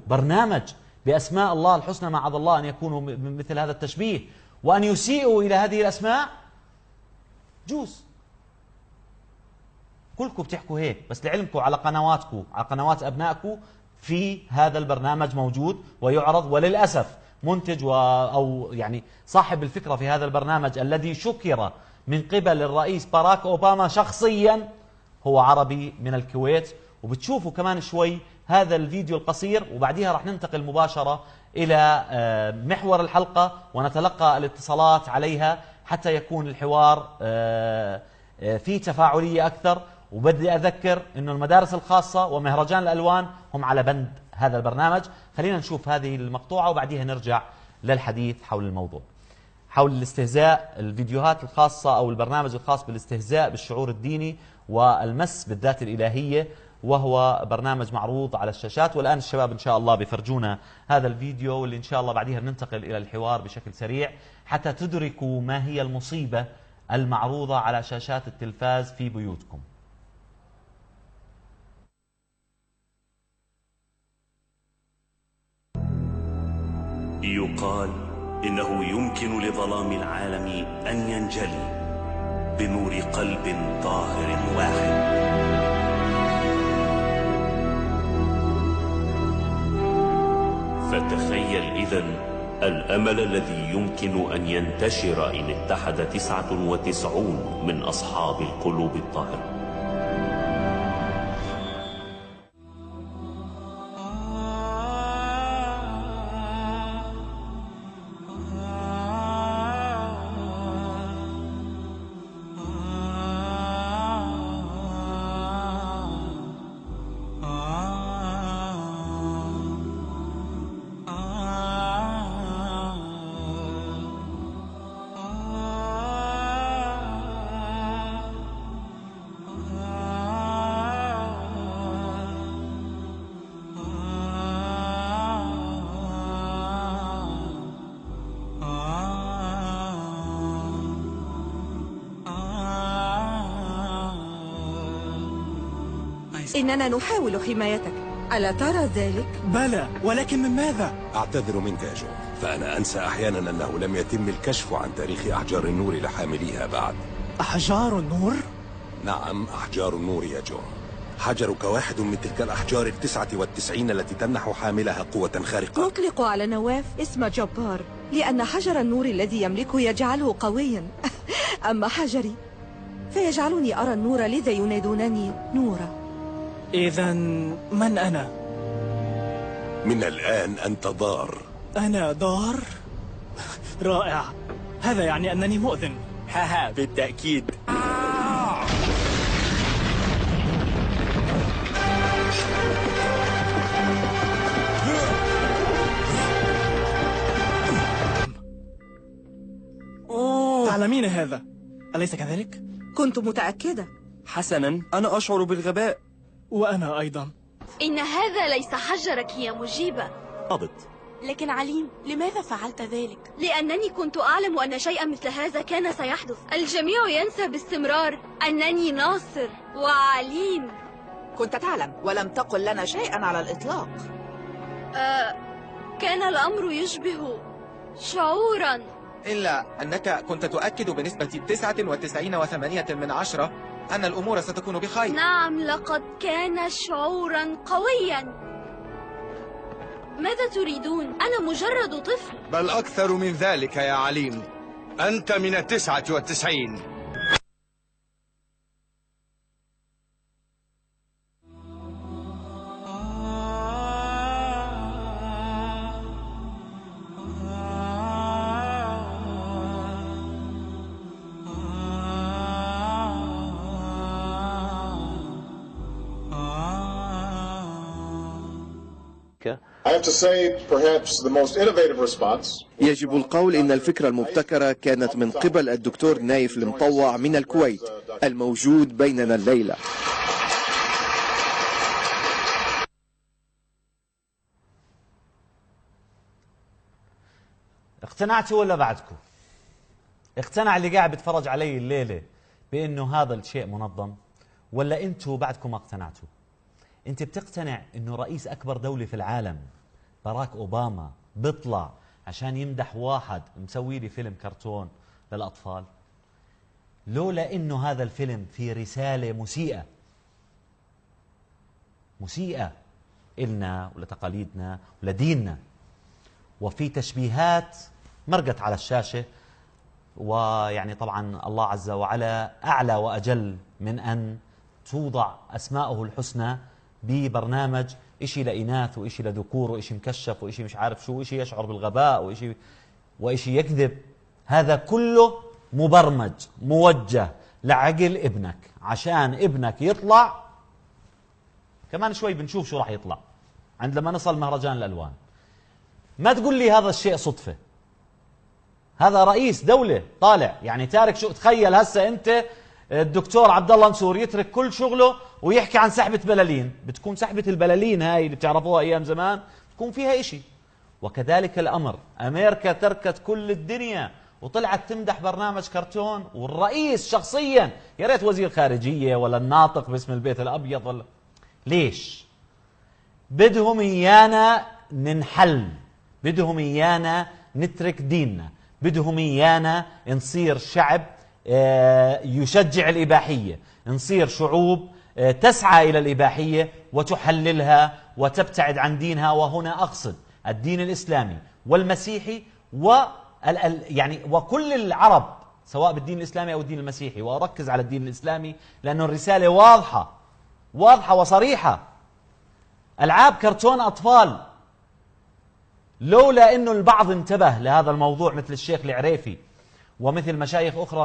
برنامج بأسماء الله الحسنى، معاذ الله أن يكونوا مثل هذا التشبيه وأن يسيئوا إلى هذه الأسماء، جوز. كلكم بتحكوا هيك، بس لعلمكم على قنواتكم، على قنوات أبنائكم، في هذا البرنامج موجود ويعرض. وللأسف منتج أو يعني صاحب الفكرة في هذا البرنامج الذي شكر من قبل الرئيس باراك أوباما شخصيا هو عربي من الكويت. وبتشوفوا كمان شوي هذا الفيديو القصير، وبعديها رح ننتقل مباشرة إلى محور الحلقة ونتلقى الاتصالات عليها حتى يكون الحوار فيه تفاعلية أكثر. وبدي أذكر أنه المدارس الخاصة ومهرجان الألوان هم على بند هذا البرنامج. خلينا نشوف هذه المقطوعة وبعديها نرجع للحديث حول الموضوع، حول الاستهزاء، الفيديوهات الخاصة أو البرنامج الخاص بالاستهزاء بالشعور الديني والمس بالذات الإلهية، وهو برنامج معروض على الشاشات. والآن الشباب إن شاء الله بيفرجونا هذا الفيديو، واللي إن شاء الله بعديها بننتقل إلى الحوار بشكل سريع حتى تدركوا ما هي المصيبة المعروضة على شاشات التلفاز في بيوتكم. يقال إنه يمكن لظلام العالم أن ينجلي بنور قلب طاهر واحد. فتخيل إذن الأمل الذي يمكن أن ينتشر إن اتحد 99 من أصحاب القلوب الطاهرة. إننا نحاول حمايتك، ألا ترى ذلك؟ بلى، ولكن من ماذا؟ أعتذر منك يا جو، فأنا أنسى أحيانا أنه لم يتم الكشف عن تاريخ أحجار النور لحامليها بعد. أحجار النور؟ نعم، أحجار النور يا جو. حجرك واحد من تلك الأحجار 99 التي تمنح حاملها قوة خارقة. نطلق على نواف اسم جبار لأن حجر النور الذي يملكه يجعله قويا. أما حجري فيجعلني أرى النور، لذا ينادونني نورا. إذن من أنا؟ من الآن أنت ضار. أنا ضار؟ رائع، هذا يعني أنني مؤذن. هاها بالتأكيد. تعلمين هذا، أليس كذلك؟ كنت متأكدة. حسنا، أنا أشعر بالغباء. وأنا أيضا. إن هذا ليس حجرك يا مجيبة. ضبط. لكن عليم، لماذا فعلت ذلك؟ لأنني كنت أعلم أن شيئا مثل هذا كان سيحدث. الجميع ينسى باستمرار أنني ناصر وعليم. كنت تعلم ولم تقل لنا شيئا على الإطلاق. كان الأمر يشبه شعورا، إلا أنك كنت تؤكد بنسبة 99.8 أن الأمور ستكون بخير. نعم، لقد كان شعورا قويا. ماذا تريدون؟ أنا مجرد طفل. بل أكثر من ذلك يا عليم، أنت من 99. يجب القول إن الفكرة المبتكرة كانت من قبل الدكتور نايف المطوع من الكويت الموجود بيننا الليلة. اقتنعتوا ولا بعدكم؟ اقتنع اللي قاعد بيتفرج علي الليلة بأنه هذا الشيء منظم، ولا أنتوا بعدكم ما اقتنعتوا؟ أنت بتقتنع أنه رئيس أكبر دولة في العالم باراك أوباما بيطلع عشان يمدح واحد مسوي لي فيلم كرتون للأطفال، لولا إنه هذا الفيلم فيه رسالة مسيئة إلنا ولتقاليدنا ولديننا، وفي تشبيهات مرقت على الشاشة. ويعني طبعا الله عز وجل أعلى وأجل من أن توضع أسماءه الحسنى ببرنامج إشي لإناث وإشي لذكور وإشي مكشف وإشي مش عارف شو، وإشي يشعر بالغباء وإشي يكذب. هذا كله مبرمج موجه لعقل ابنك، عشان ابنك يطلع. كمان شوي بنشوف شو راح يطلع عندما نصل مهرجان الألوان. ما تقول لي هذا الشيء صدفة، هذا رئيس دولة طالع يعني تارك شو. تخيل هسه أنت الدكتور عبد الله نصور يترك كل شغله ويحكي عن سحبة بلالين. بتكون سحبة البلالين هاي اللي بتعرفوها أيام زمان بتكون فيها إشي. وكذلك الأمر، أمريكا تركت كل الدنيا وطلعت تمدح برنامج كرتون، والرئيس شخصيا، يا ريت وزير خارجية ولا الناطق باسم البيت الأبيض ولا. ليش؟ بدهم إيانا ننحل، بدهم إيانا نترك ديننا، بدهم إيانا نصير شعب يشجع الإباحية، نصير شعوب تسعى إلى الإباحية وتحللها وتبتعد عن دينها. وهنا أقصد الدين الإسلامي والمسيحي يعني وكل العرب، سواء بالدين الإسلامي أو الدين المسيحي. وأركز على الدين الإسلامي لأنه الرسالة واضحة وصريحة. ألعاب كرتون أطفال، لولا أنه البعض انتبه لهذا الموضوع مثل الشيخ العريفي ومثل مشايخ أخرى